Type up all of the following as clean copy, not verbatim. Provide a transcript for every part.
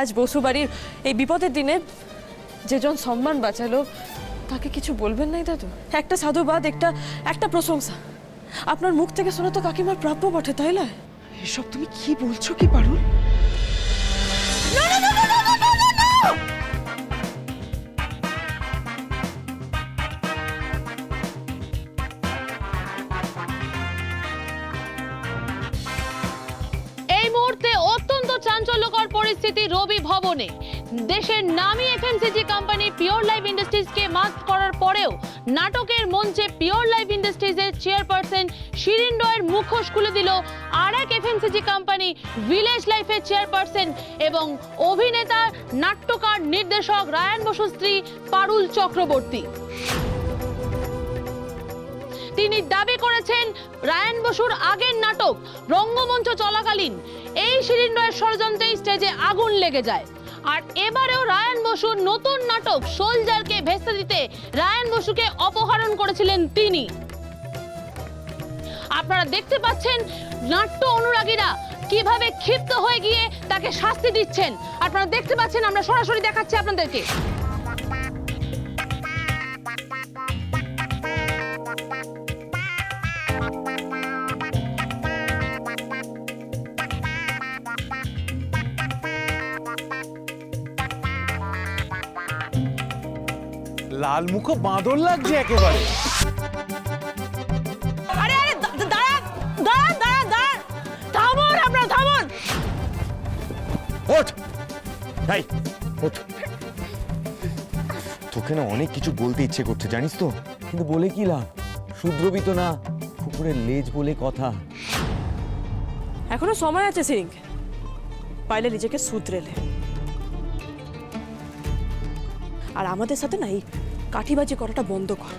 আজ বসুবাড়ির এই বিপদের দিনে যেজন সম্মান বাঁচালো তাকে কিছু বলবেন নাই দাদু? একটা সাধুবাদ, একটা প্রশংসা আপনার মুখ থেকে শোনা তো কাকিমার প্রাপ্য বটে, তাই না? এসব তুমি কি বলছো কি পারুল? এই মুহূর্তে অত্যন্ত চাঞ্চল্যকর পরিস্থিতি রবি ভবনে। দেশের নামী এফএমসিজি কোম্পানি পিওর লাইফ ইন্ডাস্ট্রিজকে মাস্ক করার পরেও নাটকের মঞ্চে পিওর লাইফ ইন্ডাস্ট্রিজের চেয়ারপারসন শিরিন রয়ের মুখোশ খুলে দিল আর এক এফএমসিজি কোম্পানি ভিলেজ লাইফের চেয়ারপারসন এবং অভিনেতা, নাট্যকার, নির্দেশক রায়ান বসুর স্ত্রী পারুল চক্রবর্তী। তিনি দাবি করেছেন রায়ান বসুর আগের নাটক রঙ্গমঞ্চ চলাকালীন এই শিরিন রয়ের ষড়যন্ত্রে স্টেজে আগুন লেগে যায়। আর এবারেও রায়ান বসুর নতুন নাটক সোলজারকে ভেস্তে দিতে রায়ান বসুকে অপহরণ করেছিলেন তিনি। আপনারা দেখতে পাচ্ছেন নাট্য অনুরাগীরা কিভাবে ক্ষিপ্ত হয়ে গিয়ে তাকে শাস্তি দিচ্ছেন। আপনারা দেখতে পাচ্ছেন, আমরা সরাসরি দেখাচ্ছি আপনাদেরকে। লাল মুখো বাঁদর লাগছে একেবারে। আরে আরে দাঁড়ান, থামুন, আপনারা থামুন। ওঠ, এই ওঠ। তোকে না অনেক কিছু বলতে ইচ্ছে করছে জানিস তো, কিন্তু বলে কি লাভ? শুদ্রবি তো না, কুকুরের লেজ বলে কথা। এখনো সময় আছে সিং, পাইলে নিজেকে শুধরেলে। আর আমাদের সাথে না এই কাঠিবাজি করাটা বন্ধ কর,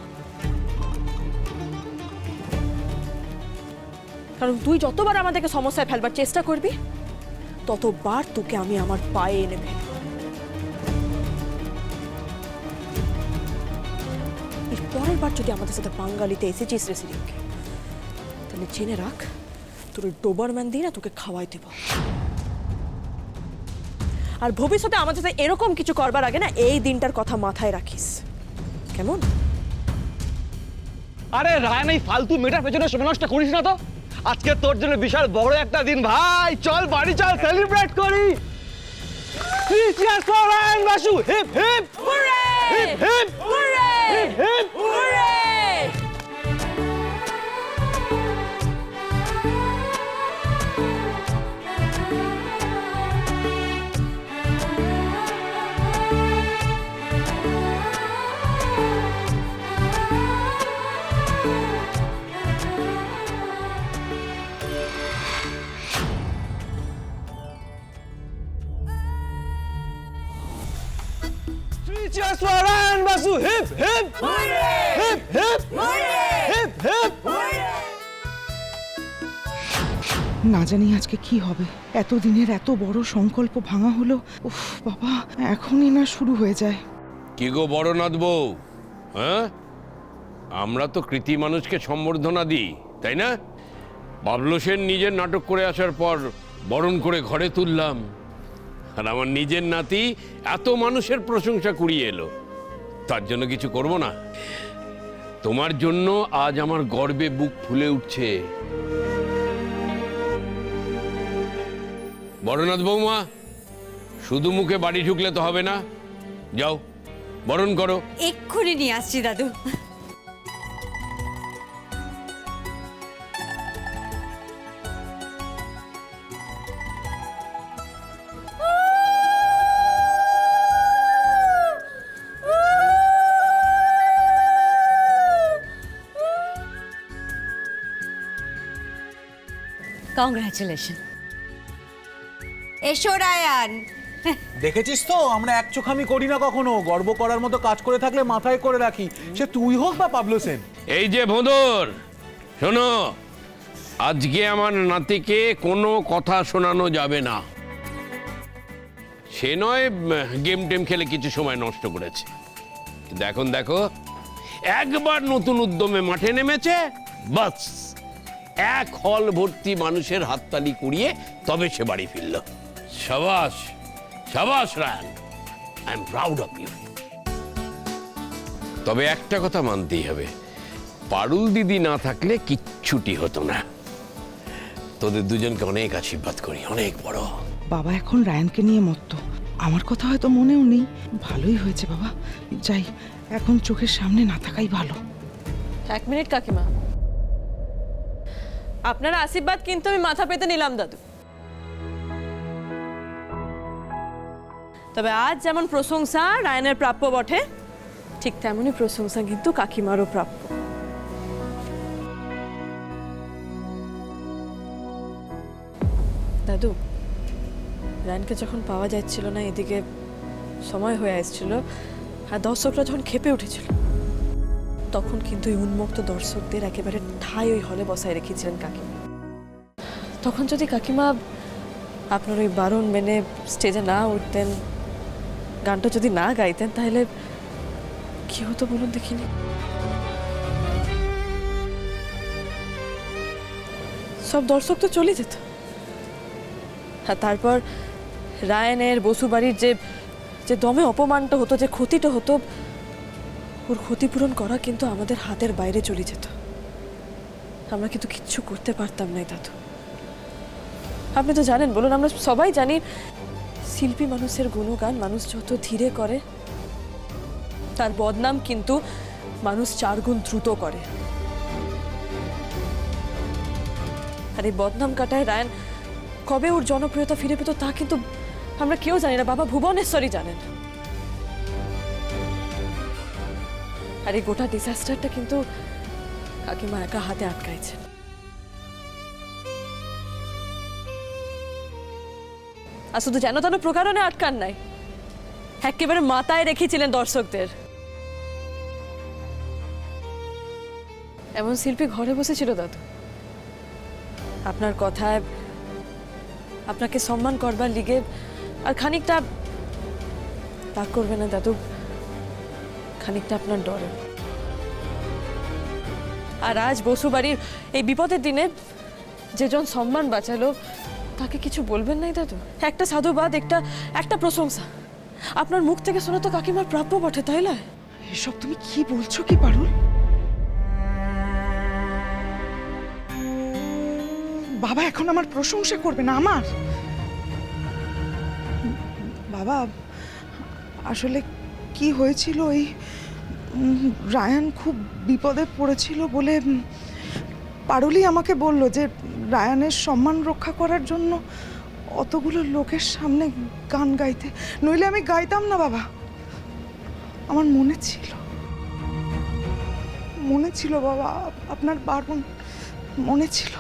কারণ তুই যতবার আমাদেরকে সমস্যায় ফেলবার চেষ্টা করবি ততবার তোকে আমি আমার পায়ে এনে ফেলব। এর পরের বার যদি আমাদের সাথে বাঙালিতে এসেছিস রে সিরিং, তাহলে জেনে রাখ তোর ডোবারম্যান দিয়ে না তোকে খাওয়াই দেব। আর ভবিষ্যতে আমাদের সাথে এরকম কিছু করবার আগে না এই দিনটার কথা মাথায় রাখিস, কেমন? আরে রায়ান, এই ফালতু মেয়েটার পেছনে সময় নষ্ট করিস না তো। আজকে তোর জন্য বিশাল বড় একটা দিন ভাই, চল বাড়ি চল, সেলিব্রেট করি। Cheers for Ryan Basu, hip hip hooray! Hip hip hooray! Hip hip. Hooray! Cheers for Ryan Basu, hip hip hip hip hip hip. না জানি আজকে কি হবে। এতদিনের এত বড় সংকল্প ভাঙা হলো। উফ বাবা, এখনই না শুরু হয়ে যায়। কি গো বড়নাথ বউ, হ্যাঁ? আমরা তো কৃতি মানুষকে সম্বর্ধনা দিই, তাই না? বাবলু সেন নিজের নাটক করে আসার পর বরণ করে ঘরে তুললাম, আর আমার নিজের নাতি এত মানুষের প্রশংসা কুড়িয়ে এলো। তার জন্য কিছু করব না? তোমার জন্য আজ আমার গর্বে বুক ফুলে উঠছে। বড়নাথ বৌমা, শুধু মুখে বাড়ি ঢুকলে তো হবে না, যাও বরণ করো। এক্ষুনি নিয়ে আসছি দাদু। কংগ্রাচুলেশন। এসো রায়ান। দেখেছিস তো, আমরা এক চোখামি করি না কখনো। গর্ব করার মতো কাজ করে থাকলে মাথায় করে রাখি, সে তুই হোক বা পাবলো সেন। এই যে ভোঁদর, শোনো, আজকে আমার নাতিকে কোনো কথা শোনানো যাবে না। সে নয় গেম টেম খেলে কিছু সময় নষ্ট করেছে, কিন্তু এখন দেখো একবার নতুন উদ্যমে মাঠে নেমেছে, বাস এক হল ভর্তি মানুষের হাততালি কুড়িয়ে তবে সে বাড়ি ফিরল। সাবাস, শাবাশ Rayan, I am proud of you. তবে একটা কথা মানতেই হবে, পারুল দিদি না থাকলে কিচ্ছুটি হতো না। তোদের দুজনকে অনেক আশীর্বাদ করি, অনেক বড়। বাবা এখন রায়ানকে নিয়ে মত্ত, আমার কথা হয়তো মনেও নেই। ভালোই হয়েছে বাবা, যাই, এখন চোখের সামনে না থাকাই ভালো। 1 মিনিট কাকিমা, আপনার আশীর্বাদ কিন্তু আমি মাথা পেতে নিলাম দাদু। তবে আজ যেমন প্রশংসা রায়ানের প্রাপ্য বটে, ঠিক তেমনই প্রশংসা কিন্তু কাকিমারও প্রাপ্য। দাদু, রায়ানকে যখন পাওয়া যাচ্ছিল না, এদিকে সময় হয়ে আসছিল, আর দর্শকরা যখন ক্ষেপে উঠেছিল, তখন কিন্তু এই উন্মুক্ত দর্শকদের একেবারে ঠাই ওই হলে বসায় রেখেছিলেন কাকিমা। তখন যদি কাকিমা আপনার ওই বারণ মেনে স্টেজে না উঠতেন, গানটা যদি না গাইতেন, তাহলে কি হতো বলুন দেখিনি? সব দর্শক তো চলে যেত, আর তারপর রায়ানের বসুবাড়ির যে দমে অপমানটা হতো, যে ক্ষতিটা হতো, ওর ক্ষতিপূরণ করা কিন্তু আমাদের হাতের বাইরে চলে যেত। আমরা কিন্তু কিচ্ছু করতে পারতাম না দাদু। আপনি তো জানেন, বলুন, আমরা সবাই জানি শিল্পী মানুষের গুণগান মানুষ যত ধীরে করে, তার বদনাম কিন্তু মানুষ 4 গুণ দ্রুত করে। আর এই বদনাম কাটায় রায়ান কবে ওর জনপ্রিয়তা ফিরে পেত তা কিন্তু আমরা কেউ জানি না, বাবা ভুবনেশ্বরই জানেন। আর এই গোটা ডিজাস্টারটা কিন্তু কাকিমা একা হাতে আটকাইছেন। আর শুধু যেন তেন প্রকারণে আটকান নাই, একেবারে মাথায় রেখেছিলেন দর্শকদের। এমন শিল্পী ঘরে বসেছিল দাদু, আপনার কথায় আপনাকে সম্মান করবার লিগে আর খানিকটা তা করবে না দাদু, খানিকটা আপনার ডরে। আর আজ বসুবাড়ির এই বিপদের দিনে যেজন সম্মান বাঁচালো, তাকে কিছু বলবেন নাই দাদু? একটা সাধুবাদ, একটা প্রশংসা আপনার মুখ থেকে শোনা তো কাকিমার প্রাপ্য বটে, তাই না? এসব তুমি কি বলছো কি পারুল? বাবা এখন আমার প্রশংসা করবে না আমার? বাবা আসলে কি হয়েছিল, ওই রায়ান খুব বিপদে পড়েছিল বলে পারুলই আমাকে বলল যে রায়ানের সম্মান রক্ষা করার জন্য অতগুলো লোকের সামনে গান গাইতে, নইলে আমি গাইতাম না বাবা। আমার মনে ছিল বাবা, আপনার বারণ মনে ছিল।